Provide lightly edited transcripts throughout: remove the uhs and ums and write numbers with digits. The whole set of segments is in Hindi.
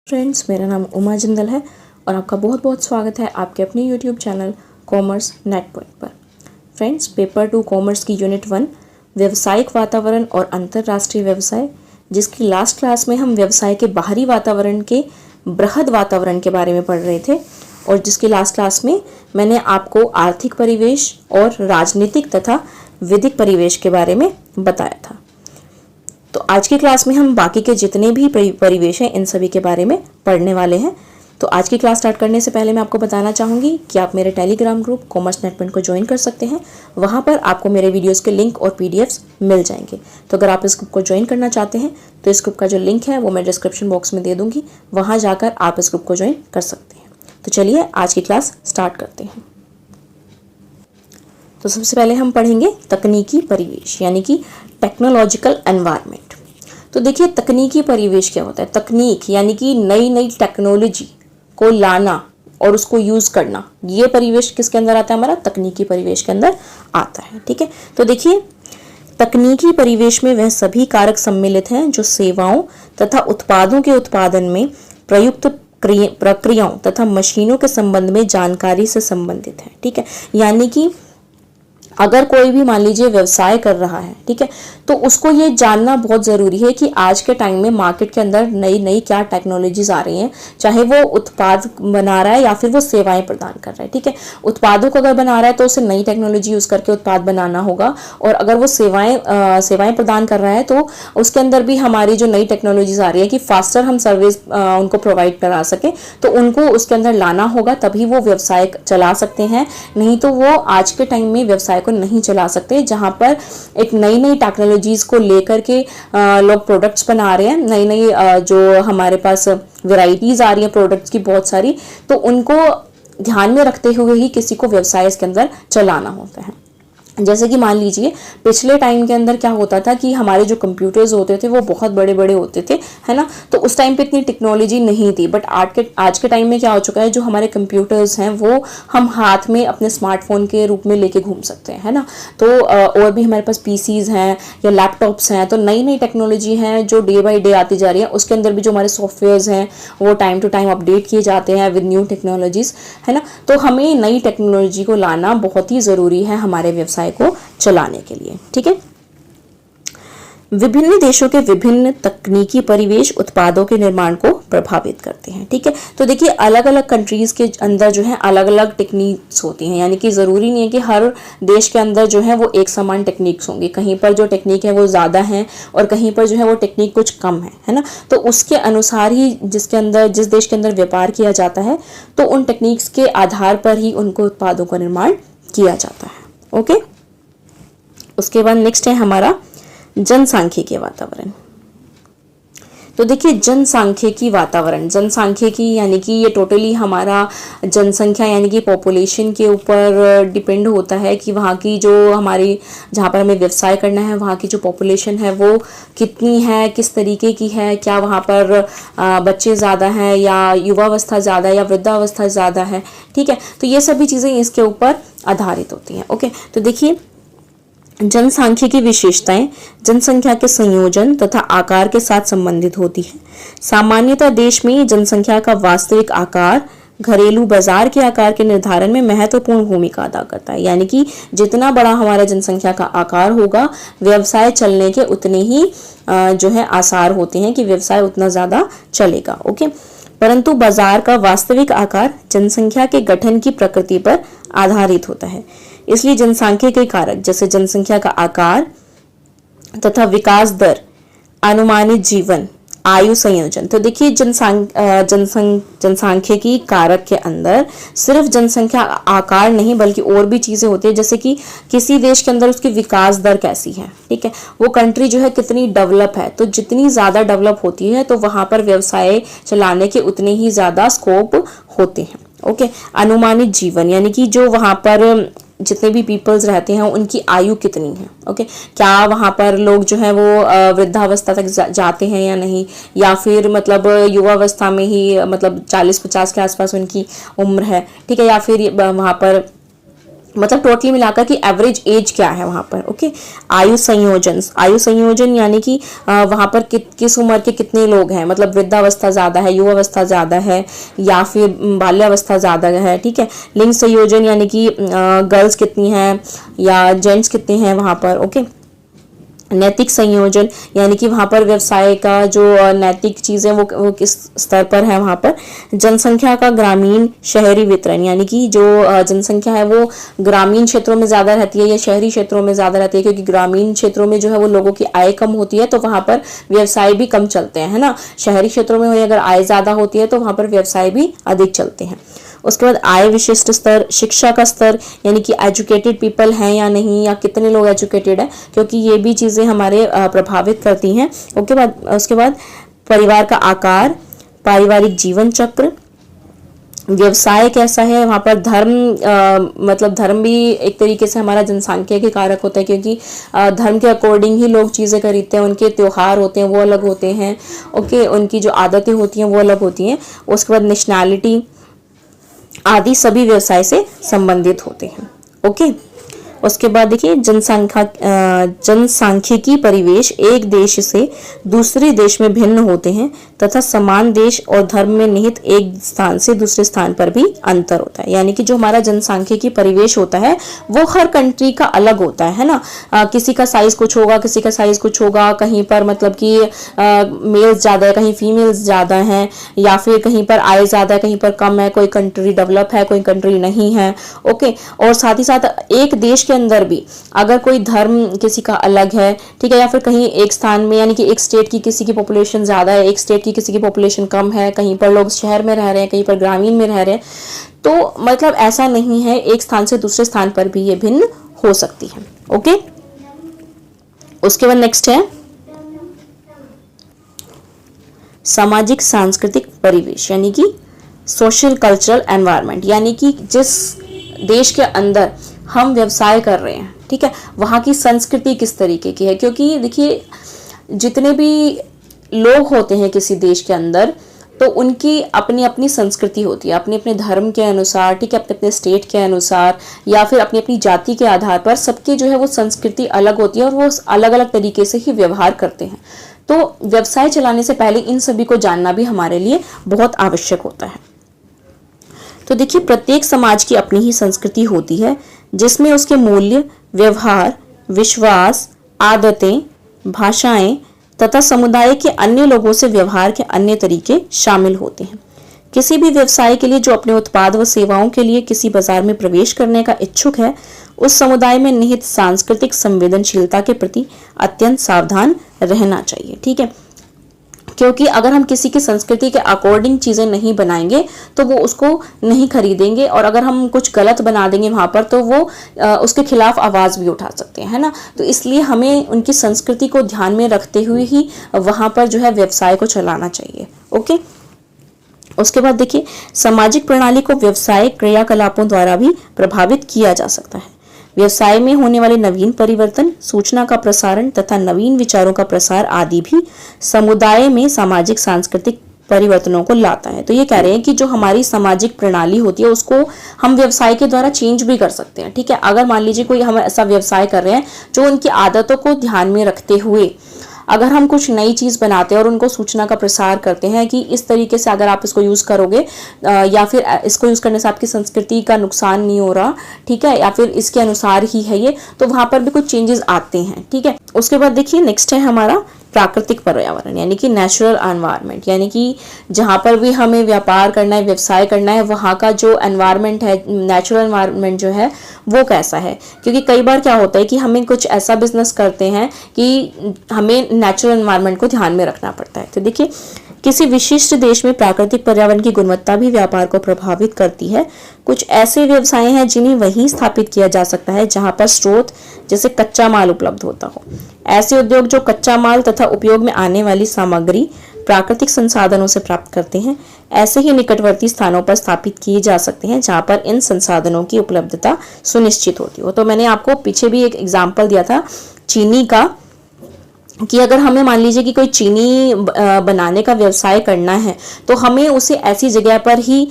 फ्रेंड्स, मेरा नाम उमा जिंदल है और आपका बहुत बहुत स्वागत है आपके अपने YouTube channel commerce net point पर। फ्रेंड्स, पेपर 2 कॉमर्स की यूनिट 1 व्यवसायिक वातावरण और अंतर्राष्ट्रीय व्यवसाय, जिसकी लास्ट क्लास में हम व्यवसाय के बाहरी वातावरण के बृहद वातावरण के बारे में पढ़ रहे थे और जिसकी लास्ट क्लास में मैंने आपको आर्थिक परिवेश और राजनीतिक तथा विधिक परिवेश के बारे में बताया था। तो आज की क्लास में हम बाकी के जितने भी परिवेश हैं इन सभी के बारे में पढ़ने वाले हैं। तो आज की क्लास स्टार्ट करने से पहले मैं आपको बताना चाहूँगी कि आप मेरे Telegram group commerce net point को ज्वाइन कर सकते हैं। वहाँ पर आपको मेरे वीडियोस के लिंक और पीडीएफ्स मिल जाएंगे। तो अगर आप इस ग्रुप को ज्वाइन करना चाहते हैं तो इस ग्रुप का जो लिंक है वो मैं डिस्क्रिप्शन बॉक्स में दे दूँगी, वहाँ जाकर आप इस ग्रुप को ज्वाइन कर सकते हैं। तो चलिए आज की क्लास स्टार्ट करते हैं। तो सबसे पहले हम पढ़ेंगे तकनीकी परिवेश यानी कि टेक्नोलॉजिकल एनवायरनमेंट। तो देखिए, तकनीकी परिवेश क्या होता है। तकनीक यानी कि नई नई टेक्नोलॉजी को लाना और उसको यूज करना, ये परिवेश किसके अंदर आता है, हमारा तकनीकी परिवेश के अंदर आता है। ठीक है, तो देखिए, तकनीकी परिवेश में वह सभी कारक सम्मिलित हैं जो सेवाओं तथा उत्पादों के उत्पादन में प्रयुक्त प्रक्रियाओं तथा मशीनों के संबंध में जानकारी से संबंधित है। ठीक है, यानी कि अगर कोई भी मान लीजिए व्यवसाय कर रहा है, ठीक है, तो उसको ये जानना बहुत ज़रूरी है कि आज के टाइम में मार्केट के अंदर नई नई क्या टेक्नोलॉजीज आ रही हैं, चाहे वो उत्पाद बना रहा है या फिर वो सेवाएं प्रदान कर रहा है। ठीक है, उत्पादों को अगर बना रहा है तो उसे नई टेक्नोलॉजी यूज़ करके उत्पाद बनाना होगा, और अगर वो सेवाएं प्रदान कर रहा है तो उसके अंदर भी हमारी जो नई टेक्नोलॉजीज आ रही है कि फास्टर हम सर्विस उनको प्रोवाइड करा सके, तो उनको उसके अंदर लाना होगा, तभी वो व्यवसाय चला सकते हैं। नहीं तो वो आज के टाइम में व्यवसाय को नहीं चला सकते, जहां पर एक नई नई टेक्नोलॉजीज को लेकर के लोग प्रोडक्ट्स बना रहे हैं, नई नई जो हमारे पास वैरायटीज आ रही है प्रोडक्ट्स की बहुत सारी, तो उनको ध्यान में रखते हुए ही किसी को व्यवसाय इसके अंदर चलाना होता है। जैसे कि मान लीजिए पिछले टाइम के अंदर क्या होता था कि हमारे जो कंप्यूटर्स होते थे वो बहुत बड़े बड़े होते थे, है ना, तो उस टाइम पे इतनी टेक्नोलॉजी नहीं थी। बट आज के टाइम में क्या हो चुका है, जो हमारे कंप्यूटर्स हैं वो हम हाथ में अपने स्मार्टफोन के रूप में लेके घूम सकते हैं, है ना। तो और भी हमारे पास पीसीज हैं या लैपटॉप्स हैं, तो नई नई टेक्नोलॉजी हैं जो डे बाई डे आती जा रही है। उसके अंदर भी जो हमारे सॉफ्टवेयर्स हैं वो टाइम टू टाइम अपडेट किए जाते हैं विद न्यू टेक्नोलॉजीज, है ना। तो हमें नई टेक्नोलॉजी को लाना बहुत ही ज़रूरी है हमारे व्यवसाय को चलाने के लिए। ठीक है, विभिन्न देशों के विभिन्न तकनीकी परिवेश उत्पादों के निर्माण को प्रभावित करते हैं। ठीक है, तो देखिए, अलग अलग कंट्रीज के अंदर जो है अलग अलग टेक्निक्स होती हैं, यानी कि ज़रूरी नहीं है कि हर देश के अंदर जो है वो एक समान टेक्निक्स होंगी। कहीं पर जो टेक्निक है वो ज़्यादा है और कहीं पर जो है वो टेक्निक कुछ कम है ना। तो उसके अनुसार ही जिस देश के अंदर व्यापार किया जाता है, तो उन टेक्निक्स के आधार पर ही उनको उत्पादों का निर्माण किया जाता है। ओके, उसके बाद नेक्स्ट है हमारा जनसांख्यिकी वातावरण। तो देखिए, जनसांख्यिकी वातावरण, जनसांख्यिकी यानी कि ये टोटली हमारा जनसंख्या यानी कि पॉपुलेशन के ऊपर डिपेंड होता है कि वहाँ की जो हमारी जहाँ पर हमें व्यवसाय करना है वहाँ की जो पॉपुलेशन है वो कितनी है, किस तरीके की है, क्या वहाँ पर बच्चे ज़्यादा हैं या युवावस्था ज़्यादा या वृद्धावस्था ज़्यादा है। ठीक है, तो ये सभी चीज़ें इसके ऊपर आधारित होती हैं। ओके, तो देखिए, जनसांख्यिकी विशेषताएं जनसंख्या के संयोजन तथा आकार के साथ संबंधित होती है। सामान्यतः देश में जनसंख्या का वास्तविक आकार घरेलू बाजार के आकार के निर्धारण में महत्वपूर्ण भूमिका अदा करता है। यानी कि जितना बड़ा हमारा जनसंख्या का आकार होगा, व्यवसाय चलने के उतने ही जो है आसार होते हैं कि व्यवसाय उतना ज़्यादा चलेगा। ओके, परंतु बाजार का वास्तविक आकार जनसंख्या के गठन की प्रकृति पर आधारित होता है। इसलिए जनसांख्यिकीय कारक जैसे जनसंख्या का आकार तथा विकास दर, अनुमानित जीवन आयु संयोजन। तो देखिए, जनसांख्यिकी कारक के अंदर सिर्फ जनसंख्या आकार नहीं बल्कि और भी चीजें होती है, जैसे कि किसी देश के अंदर उसकी विकास दर कैसी है। ठीक है, वो कंट्री जो है कितनी डेवलप है, तो जितनी ज्यादा डेवलप होती है तो वहां पर व्यवसाय चलाने के उतने ही ज्यादा स्कोप होते हैं। ओके, अनुमानित जीवन यानी कि जो वहां पर जितने भी पीपल्स रहते हैं उनकी आयु कितनी है। ओके, क्या वहाँ पर लोग जो है वो वृद्धावस्था तक जाते हैं या नहीं, या फिर मतलब युवावस्था में ही मतलब 40-50 के आसपास उनकी उम्र है। ठीक है, या फिर वहाँ पर मतलब टोटली मिलाकर कि एवरेज एज क्या है वहाँ पर। ओके, आयु संयोजन यानी कि वहाँ पर किस उम्र के कितने लोग हैं, मतलब वृद्धावस्था ज़्यादा है, युवावस्था ज़्यादा है, या फिर बाल्यावस्था ज़्यादा है। ठीक है, लिंग संयोजन यानी कि गर्ल्स कितनी हैं या जेंट्स कितने हैं वहाँ पर। ओके, नैतिक संयोजन यानी कि वहाँ पर व्यवसाय का जो नैतिक चीज़ें वो किस स्तर पर है वहाँ पर। जनसंख्या का ग्रामीण शहरी वितरण यानी कि जो जनसंख्या है वो ग्रामीण क्षेत्रों में ज़्यादा रहती है या शहरी क्षेत्रों में ज़्यादा रहती है, क्योंकि ग्रामीण क्षेत्रों में जो है वो लोगों की आय कम होती है तो वहाँ पर व्यवसाय भी कम चलते हैं, है ना। शहरी क्षेत्रों में अगर आय ज़्यादा होती है तो वहाँ पर व्यवसाय भी अधिक चलते हैं। उसके बाद आय विशिष्ट स्तर, शिक्षा का स्तर यानी कि एजुकेटेड पीपल हैं या नहीं, या कितने लोग एजुकेटेड हैं, क्योंकि ये भी चीज़ें हमारे प्रभावित करती हैं। उसके बाद परिवार का आकार, पारिवारिक जीवन चक्र, व्यवसाय कैसा है वहाँ पर, धर्म मतलब धर्म भी एक तरीके से हमारा जनसांख्यिकी कारक होता है, क्योंकि धर्म के अकॉर्डिंग ही लोग चीज़ें खरीदते हैं, उनके त्योहार होते हैं वो अलग होते हैं। ओके, उनकी जो आदतें होती हैं वो अलग होती हैं। उसके बाद नेशनैलिटी आदि सभी व्यवसाय से संबंधित होते हैं। ओके, उसके बाद देखिए जनसांख्यिकी परिवेश एक देश से दूसरे देश में भिन्न होते हैं तथा समान देश और धर्म में निहित एक स्थान से दूसरे स्थान पर भी अंतर होता है। यानी कि जो हमारा जनसांख्यिकी परिवेश होता है वो हर कंट्री का अलग होता है ना। किसी का साइज कुछ होगा, किसी का साइज कुछ होगा, कहीं पर मतलब कि मेल्स ज़्यादा है, कहीं फीमेल्स ज़्यादा हैं, या फिर कहीं पर आय ज़्यादा है, कहीं पर कम है, कोई कंट्री डेवलप है, कोई कंट्री नहीं है। ओके, और साथ ही साथ एक देश के अंदर भी अगर कोई धर्म किसी का अलग है, ठीक है, या फिर कहीं एक स्थान में यानी कि एक स्टेट की किसी की पॉपुलेशन ज़्यादा है, एक स्टेट की किसी की पॉपुलेशन कम है, कहीं पर लोग शहर में रह रहे हैं, कहीं पर ग्रामीण में रह रहे हैं, तो मतलब ऐसा नहीं है, एक स्थान से दूसरे स्थान पर भी ये भिन्न हो सकती है। ओके, उसके बाद नेक्स्ट है सामाजिक सांस्कृतिक परिवेश यानी कि सोशल कल्चरल एनवायरनमेंट, यानी कि जिस देश के अंदर हम व्यवसाय कर रहे हैं, ठीक है, वहाँ की संस्कृति किस तरीके की है। क्योंकि देखिए जितने भी लोग होते हैं किसी देश के अंदर तो उनकी अपनी अपनी संस्कृति होती है, अपने अपने धर्म के अनुसार, ठीक है, अपने अपने स्टेट के अनुसार या फिर अपनी अपनी जाति के आधार पर सबकी जो है वो संस्कृति अलग होती है और वो अलग अलग तरीके से ही व्यवहार करते हैं। तो व्यवसाय चलाने से पहले इन सभी को जानना भी हमारे लिए बहुत आवश्यक होता है। तो देखिए प्रत्येक समाज की अपनी ही संस्कृति होती है जिसमें उसके मूल्य, व्यवहार, विश्वास, आदतें, भाषाएं तथा समुदाय के अन्य लोगों से व्यवहार के अन्य तरीके शामिल होते हैं। किसी भी व्यवसाय के लिए जो अपने उत्पाद व सेवाओं के लिए किसी बाजार में प्रवेश करने का इच्छुक है, उस समुदाय में निहित सांस्कृतिक संवेदनशीलता के प्रति अत्यंत सावधान रहना चाहिए। ठीक है, क्योंकि अगर हम किसी की संस्कृति के अकॉर्डिंग चीज़ें नहीं बनाएंगे तो वो उसको नहीं खरीदेंगे, और अगर हम कुछ गलत बना देंगे वहाँ पर तो वो उसके खिलाफ आवाज़ भी उठा सकते हैं, है ना। तो इसलिए हमें उनकी संस्कृति को ध्यान में रखते हुए ही वहाँ पर जो है व्यवसाय को चलाना चाहिए। ओके, उसके बाद देखिए सामाजिक प्रणाली को व्यवसायिक क्रियाकलापों द्वारा भी प्रभावित किया जा सकता है। व्यवसाय में होने वाले नवीन परिवर्तन, सूचना का प्रसारण तथा नवीन विचारों का प्रसार आदि भी समुदाय में सामाजिक सांस्कृतिक परिवर्तनों को लाता है। तो ये कह रहे हैं कि जो हमारी सामाजिक प्रणाली होती है उसको हम व्यवसाय के द्वारा चेंज भी कर सकते हैं। ठीक है, अगर मान लीजिए कोई हम ऐसा व्यवसाय कर रहे हैं जो उनकी आदतों को ध्यान में रखते हुए अगर हम कुछ नई चीज़ बनाते हैं और उनको सूचना का प्रसार करते हैं कि इस तरीके से अगर आप इसको यूज़ करोगे या फिर इसको यूज़ करने से आपकी संस्कृति का नुकसान नहीं हो रहा, ठीक है, या फिर इसके अनुसार ही है ये, तो वहाँ पर भी कुछ चेंजेस आते हैं। ठीक है, उसके बाद देखिए नेक्स्ट है हमारा प्राकृतिक पर्यावरण यानी कि नेचुरल एनवायरनमेंट, यानी कि जहाँ पर भी हमें व्यापार करना है, व्यवसाय करना है, वहाँ का जो एनवायरनमेंट है, नेचुरल एनवायरनमेंट जो है वो कैसा है। क्योंकि कई बार क्या होता है कि हमें कुछ ऐसा बिजनेस करते हैं कि हमें नेचुरल एनवायरनमेंट को ध्यान में रखना पड़ता है। तो देखिए किसी विशिष्ट देश में प्राकृतिक पर्यावरण की गुणवत्ता भी व्यापार को प्रभावित करती है। कुछ ऐसे व्यवसाय हैं जिन्हें वहीं स्थापित किया जा सकता है जहां पर स्रोत जैसे कच्चा माल उपलब्ध होता हो। ऐसे उद्योग जो कच्चा माल तथा उपयोग में आने वाली सामग्री प्राकृतिक संसाधनों से प्राप्त करते हैं, ऐसे ही निकटवर्ती स्थानों पर स्थापित किए जा सकते हैं जहां पर इन संसाधनों की उपलब्धता सुनिश्चित होती हो। तो मैंने आपको पीछे भी एक एग्जाम्पल दिया था चीनी का, कि अगर हमें मान लीजिए कि कोई चीनी बनाने का व्यवसाय करना है तो हमें उसे ऐसी जगह पर ही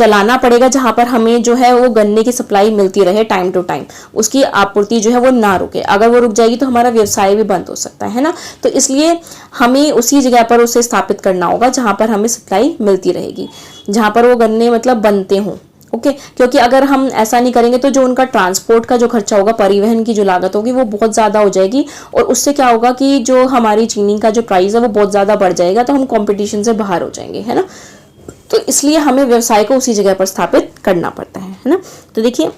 चलाना पड़ेगा, जहां पर हमें जो है वो गन्ने की सप्लाई मिलती रहे टाइम टू टाइम, उसकी आपूर्ति जो है वो ना रुके। अगर वो रुक जाएगी तो हमारा व्यवसाय भी बंद हो सकता है ना। तो इसलिए हमें उसी जगह पर उसे स्थापित करना होगा जहां पर हमें सप्लाई मिलती रहेगी, जहां पर वो गन्ने मतलब बनते हों। ओके, क्योंकि अगर हम ऐसा नहीं करेंगे तो जो उनका ट्रांसपोर्ट का जो खर्चा होगा, परिवहन की जो लागत होगी वो बहुत ज़्यादा हो जाएगी, और उससे क्या होगा कि जो हमारी चीनी का जो प्राइस है वो बहुत ज़्यादा बढ़ जाएगा, तो हम कंपटीशन से बाहर हो जाएंगे, है ना। तो इसलिए हमें व्यवसाय को उसी जगह पर स्थापित करना पड़ता है ना। तो देखिए,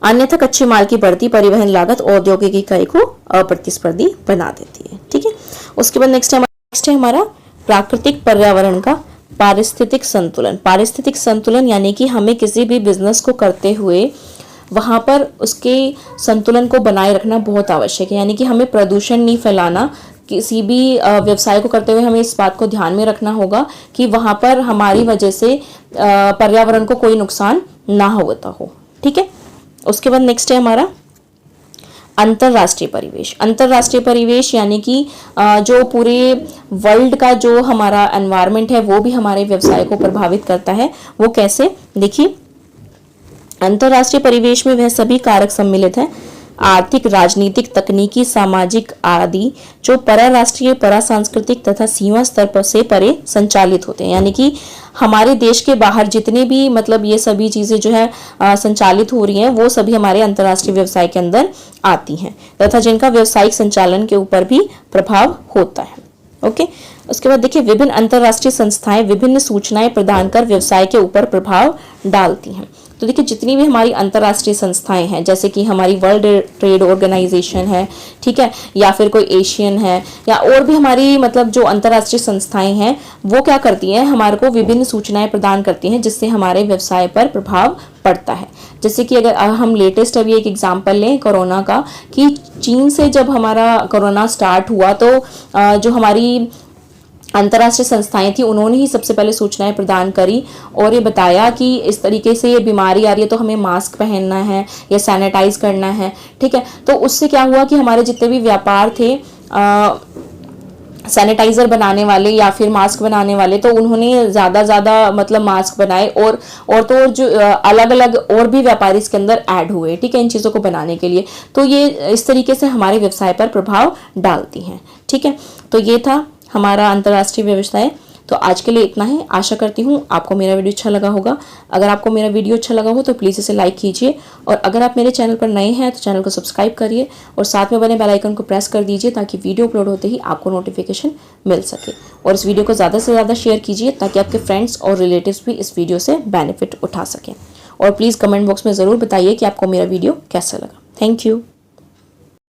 अन्यथा कच्चे माल की बढ़ती परिवहन लागत औद्योगिक इकाई को अप्रतिस्पर्धी बना देती है। ठीक है, उसके बाद नेक्स्ट है हमारा प्राकृतिक पर्यावरण का पारिस्थितिक संतुलन। पारिस्थितिक संतुलन यानी कि हमें किसी भी बिजनेस को करते हुए वहां पर उसके संतुलन को बनाए रखना बहुत आवश्यक है। यानी कि हमें प्रदूषण नहीं फैलाना, किसी भी व्यवसाय को करते हुए हमें इस बात को ध्यान में रखना होगा कि वहां पर हमारी वजह से पर्यावरण को कोई नुकसान ना होता हो। ठीक है, उसके बाद नेक्स्ट है हमारा अंतरराष्ट्रीय परिवेश। अंतरराष्ट्रीय परिवेश यानी कि जो पूरे वर्ल्ड का जो हमारा एनवायरनमेंट है वो भी हमारे व्यवसाय को प्रभावित करता है। वो कैसे, देखिए, अंतरराष्ट्रीय परिवेश में वह सभी कारक सम्मिलित हैं, आर्थिक, राजनीतिक, तकनीकी, सामाजिक आदि, जो पराराष्ट्रीय, परासांस्कृतिक तथा सीमा स्तर पर से परे संचालित होते हैं। यानी कि हमारे देश के बाहर जितने भी मतलब ये सभी चीजें जो है संचालित हो रही हैं वो सभी हमारे अंतर्राष्ट्रीय व्यवसाय के अंदर आती हैं, तथा जिनका व्यावसायिक संचालन के ऊपर भी प्रभाव होता है। ओके, उसके बाद देखिए, विभिन्न अंतर्राष्ट्रीय संस्थाएं विभिन्न सूचनाएं प्रदान कर व्यवसाय के ऊपर प्रभाव डालती हैं। तो देखिए, जितनी भी हमारी अंतर्राष्ट्रीय संस्थाएं हैं, जैसे कि हमारी वर्ल्ड ट्रेड ऑर्गेनाइजेशन है, ठीक है, या फिर कोई एशियन है, या और भी हमारी मतलब जो अंतर्राष्ट्रीय संस्थाएं हैं वो क्या करती हैं, हमारे को विभिन्न सूचनाएं प्रदान करती हैं जिससे हमारे व्यवसाय पर प्रभाव पड़ता है। जैसे कि अगर हम लेटेस्ट अभी एक एग्जांपल लें कोरोना का, कि चीन से जब हमारा कोरोना स्टार्ट हुआ तो जो हमारी अंतर्राष्ट्रीय संस्थाएं थी उन्होंने ही सबसे पहले सूचनाएं प्रदान करी और ये बताया कि इस तरीके से ये बीमारी आ रही है तो हमें मास्क पहनना है या सैनिटाइज करना है। ठीक है, तो उससे क्या हुआ कि हमारे जितने भी व्यापार थे सैनिटाइजर बनाने वाले या फिर मास्क बनाने वाले, तो उन्होंने ज़्यादा मतलब मास्क बनाए, और तो जो अलग अलग और भी व्यापारी इसके अंदर ऐड हुए, ठीक है, इन चीज़ों को बनाने के लिए। तो ये इस तरीके से हमारे व्यवसाय पर प्रभाव डालती हैं। ठीक है, तो ये था हमारा अंतर्राष्ट्रीय व्यवसाय। तो आज के लिए इतना ही। आशा करती हूँ आपको मेरा वीडियो अच्छा लगा होगा। अगर आपको मेरा वीडियो अच्छा लगा हो तो प्लीज़ इसे लाइक कीजिए, और अगर आप मेरे चैनल पर नए हैं तो चैनल को सब्सक्राइब करिए और साथ में बने बेल आइकन को प्रेस कर दीजिए ताकि वीडियो अपलोड होते ही आपको नोटिफिकेशन मिल सके। और इस वीडियो को ज़्यादा से ज़्यादा शेयर कीजिए ताकि आपके फ्रेंड्स और रिलेटिव्स भी इस वीडियो से बेनिफिट उठा सकें। और प्लीज़ कमेंट बॉक्स में ज़रूर बताइए कि आपको मेरा वीडियो कैसा लगा। Thank you.